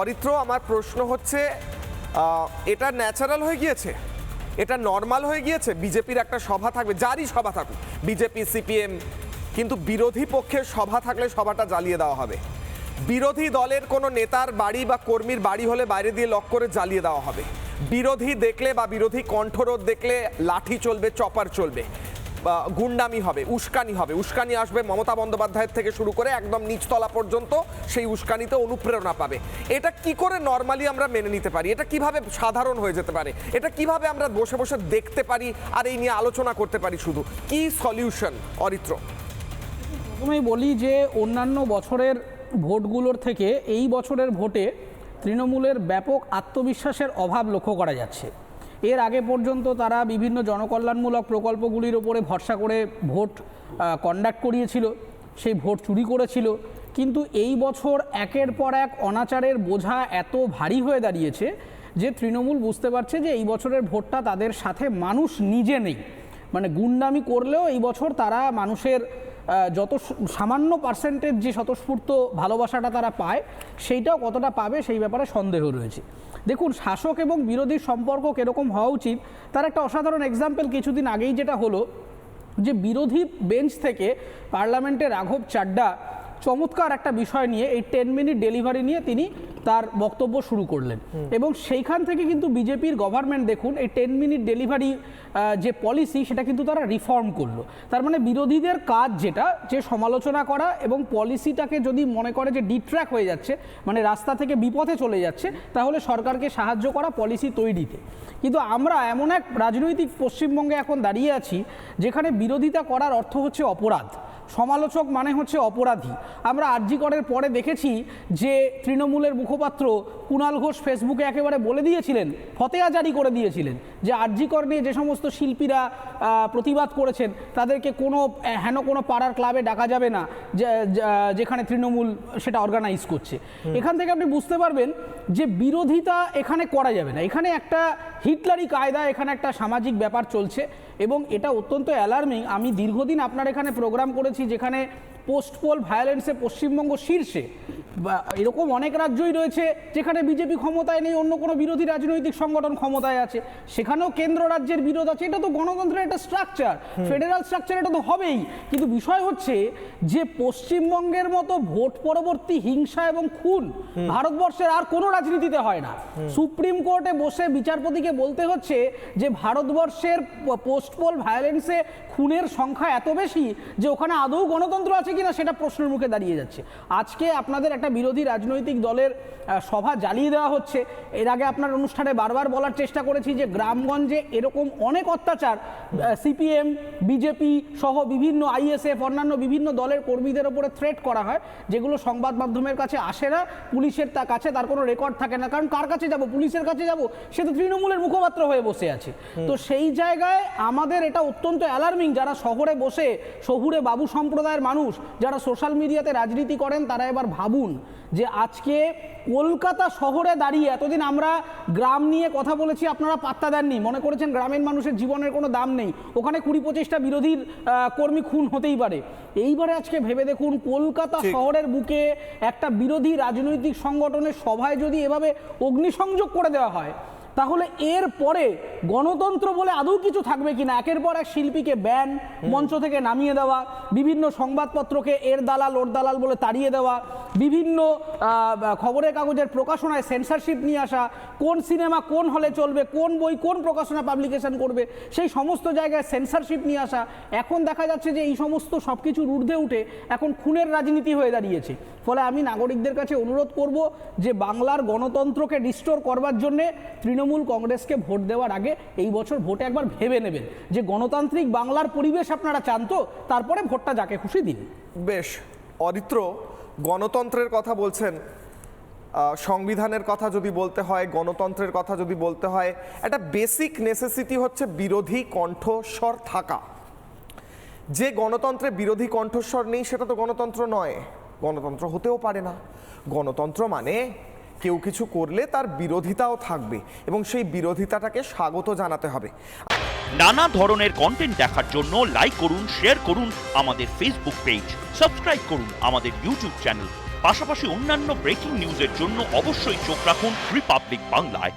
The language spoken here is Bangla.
অরিত্র, আমার প্রশ্ন হচ্ছে এটা ন্যাচারাল হয়ে গিয়েছে, এটা নর্মাল হয়ে গিয়েছে? বিজেপির একটা সভা থাকবে, যারই সভা থাকুক, বিজেপি সিপিএম, কিন্তু বিরোধী পক্ষের সভা থাকলে সভাটা জ্বালিয়ে দেওয়া হবে। বিরোধী দলের কোনো নেতার বাড়ি বা কর্মীর বাড়ি হলে বাইরে দিয়ে লক করে জ্বালিয়ে দেওয়া হবে। বিরোধী দেখলে বা বিরোধী কণ্ঠরোধ দেখলে লাঠি চলবে, চপার চলবে, গুন্ডামি হবে, উস্কানি হবে। উস্কানি আসবে মমতা বন্দ্যোপাধ্যায়ের থেকে শুরু করে একদম নিচতলা পর্যন্ত, সেই উস্কানিতে অনুপ্রেরণা পাবে। এটা কি করে নর্মালি আমরা মেনে নিতে পারি? এটা কিভাবে সাধারণ হয়ে যেতে পারে? এটা কিভাবে আমরা বসে বসে দেখতে পারি আর এই নিয়ে আলোচনা করতে পারি? শুধু কি সলিউশন, অরিত্র? প্রথমেই বলি যে অন্যান্য বছরের ভোটগুলোর থেকে এই বছরের ভোটে তৃণমূলের ব্যাপক আত্মবিশ্বাসের অভাব লক্ষ্য করা যাচ্ছে। এর আগে পর্যন্ত তারা বিভিন্ন জনকল্যাণমূলক প্রকল্পগুলির ওপরে ভরসা করে ভোট কন্ডাক্ট করিয়েছিল, সেই ভোট চুরি করেছিল। কিন্তু এই বছর একের পর এক অনাচারের বোঝা এত ভারী হয়ে দাঁড়িয়েছে যে তৃণমূল বুঝতে পারছে যে এই বছরের ভোটটা তাদের সাথে মানুষ নিজে নেই। মানে গুন্ডামি করলেও এই বছর তারা মানুষের যত সামান্য পার্সেন্টেজ যে স্বতঃস্ফূর্ত ভালোবাসাটা তারা পায়, সেইটাও কতটা পাবে সেই ব্যাপারে সন্দেহ রয়েছে। দেখুন, শাসক এবং বিরোধীর সম্পর্ক কীরকম হওয়া উচিত তার একটা অসাধারণ এক্সাম্পল কিছুদিন আগেই যেটা হলো, যে বিরোধী বেঞ্চ থেকে পার্লামেন্টে রাঘব চাড্ডা চমৎকার একটা বিষয় নিয়ে, এই 10 মিনিট ডেলিভারি নিয়ে তিনি তার বক্তব্য শুরু করলেন। এবং সেইখান থেকে কিন্তু বিজেপির গভর্নমেন্ট দেখুন এই 10 মিনিট ডেলিভারি যে পলিসি, সেটা কিন্তু তারা রিফর্ম করলো। তার মানে বিরোধীদের কাজ যেটা, যে সমালোচনা করা এবং পলিসিটাকে যদি মনে করে যে ডিট্র্যাক হয়ে যাচ্ছে, মানে রাস্তা থেকে বিপথে চলে যাচ্ছে, তাহলে সরকারকে সাহায্য করা পলিসি তৈরিতে। কিন্তু আমরা এমন এক রাজনৈতিক পশ্চিমবঙ্গে এখন দাঁড়িয়ে আছি যেখানে বিরোধিতা করার অর্থ হচ্ছে অপরাধ, সমালোচক মানে হচ্ছে অপরাধী। আমরা আরজি করের পরে দেখেছি যে তৃণমূলের মুখপাত্র কুণাল ঘোষ ফেসবুকে একেবারে বলে দিয়েছিলেন, ফতেয়া জারি করে দিয়েছিলেন যে আরজি কর নিয়ে যে সমস্ত শিল্পীরা প্রতিবাদ করেছেন তাদেরকে কোনো পাড়ার ক্লাবে ডাকা যাবে না যেখানে তৃণমূল সেটা অর্গানাইজ করছে। এখান থেকে আপনি বুঝতে পারবেন যে বিরোধিতা এখানে করা যাবে না। এখানে একটা হিটলারি কায়দা, এখানে একটা সামাজিক ব্যাপার চলছে এবং এটা অত্যন্ত অ্যালার্মিং। আমি দীর্ঘদিন আপনার এখানে প্রোগ্রাম করেছি যেখানে পোস্ট পোল ভায়োলেন্সে পশ্চিমবঙ্গ শীর্ষে। এরকম অনেক রাজ্যই রয়েছে যেখানে বিজেপি ক্ষমতায় নেই, অন্য কোনো বিরোধী রাজনৈতিক সংগঠন ক্ষমতায় আছে, সেখানেও কেন্দ্র রাজ্যের বিরোধ আছে। এটা তো গণতন্ত্রের একটা স্ট্রাকচার, ফেডারাল স্ট্রাকচার, এটা তো হবেই। কিন্তু বিষয় হচ্ছে যে পশ্চিমবঙ্গের মতো ভোট পরবর্তী হিংসা এবং খুন ভারতবর্ষের আর কোনো রাজনীতিতে হয় না। সুপ্রিম কোর্টে বসে বিচারপতিকে বলতে হচ্ছে যে ভারতবর্ষের পোস্ট পোল ভায়োলেন্সে খুনের সংখ্যা এত বেশি যে ওখানে আদৌ গণতন্ত্র আছে কিনা সেটা প্রশ্নের মুখে দাঁড়িয়ে যাচ্ছে। আজকে আপনাদের একটা বিরোধী রাজনৈতিক দলের সভা জ্বালিয়ে দেওয়া হচ্ছে। এর আগে আপনার অনুষ্ঠানে বারবার বলার চেষ্টা করেছি যে গ্রামগঞ্জে এরকম অনেক অত্যাচার সিপিএম, বিজেপি সহ বিভিন্ন আইএসএফ, অন্যান্য বিভিন্ন দলের কর্মীদের ওপরে থ্রেট করা হয়, যেগুলো সংবাদ মাধ্যমের কাছে আসে না, পুলিশের কাছে তার কোনো রেকর্ড থাকে না। কারণ কার কাছে যাব? পুলিশের কাছে যাব? সে তো তৃণমূলের মুখপাত্র হয়ে বসে আছে। তো সেই জায়গায় আমাদের এটা অত্যন্ত অ্যালার্মিং। যারা শহরে বসে শহুরে বাবু সম্প্রদায়ের মানুষ, যারা সোশ্যাল মিডিয়াতে রাজনীতি করেন, তারা এবার ভাবুন যে আজকে কলকাতা শহরে দাঁড়িয়ে এতদিন আমরা গ্রাম নিয়ে কথা বলেছি, আপনারা পাত্তা দেননি, মনে করেছেন গ্রামের মানুষের জীবনের কোনো দাম নেই, ওখানে 20-25টা বিরোধীর কর্মী খুন হতেই পারে। এইবারে আজকে ভেবে দেখুন, কলকাতা শহরের বুকে একটা বিরোধী রাজনৈতিক সংগঠনের সভায় যদি এভাবে অগ্নিসংযোগ করে দেওয়া হয়, তাহলে এর পরে গণতন্ত্র বলে আদৌ কিছু থাকবে কিনা? একের পর এক শিল্পীকে ব্যান, মঞ্চ থেকে নামিয়ে দেওয়া, বিভিন্ন সংবাদপত্রকে এর দালাল ওর দালাল বলে তাড়িয়ে দেওয়া, বিভিন্ন খবরের কাগজের প্রকাশনায় সেন্সরশিপ নিয়ে আসা, কোন সিনেমা কোন হলে চলবে, কোন বই কোন প্রকাশনা পাবলিকেশন করবে, সেই সমস্ত জায়গায় সেন্সরশিপ নিয়ে আসা। এখন দেখা যাচ্ছে যে এই সমস্ত সব কিছুর ঊর্ধ্বে উঠে এখন খুনের রাজনীতি হয়ে দাঁড়িয়েছে। ফলে আমি নাগরিকদের কাছে অনুরোধ করব যে বাংলার গণতন্ত্রকে রিস্টোর করবার জন্যে তৃণমূল কংগ্রেসকে ভোট দেওয়ার আগে এই বছর ভোটে একবার ভেবে নেবেন যে গণতান্ত্রিক বাংলার পরিবেশ আপনারা চান তো, তারপরে ভোটটা যাকে খুশি দিন। বেশ, অরিত্র, গণতন্ত্রের কথা বলছেন, সংবিধানের কথা যদি বলতে হয়, গণতন্ত্রের কথা যদি বলতে হয়, একটা বেসিক নেসেসিটি হচ্ছে বিরোধী কণ্ঠস্বর থাকা। যে গণতন্ত্রে বিরোধী কণ্ঠস্বর নেই সেটা তো গণতন্ত্র নয়, গণতন্ত্র হতেও পারে না। গণতন্ত্র মানে কেউ কিছু করলে তার বিরোধিতাও থাকবে এবং সেই বিরোধিতাটাকে স্বাগত জানাতে হবে। নানা ধরনের কন্টেন্ট দেখার জন্য লাইক করুন, শেয়ার করুন আমাদের ফেসবুক পেজ, সাবস্ক্রাইব করুন আমাদের ইউটিউব চ্যানেল, পাশাপাশি অন্যান্য ব্রেকিং নিউজের জন্য অবশ্যই চোখ রাখুন রিপাবলিক বাংলায়।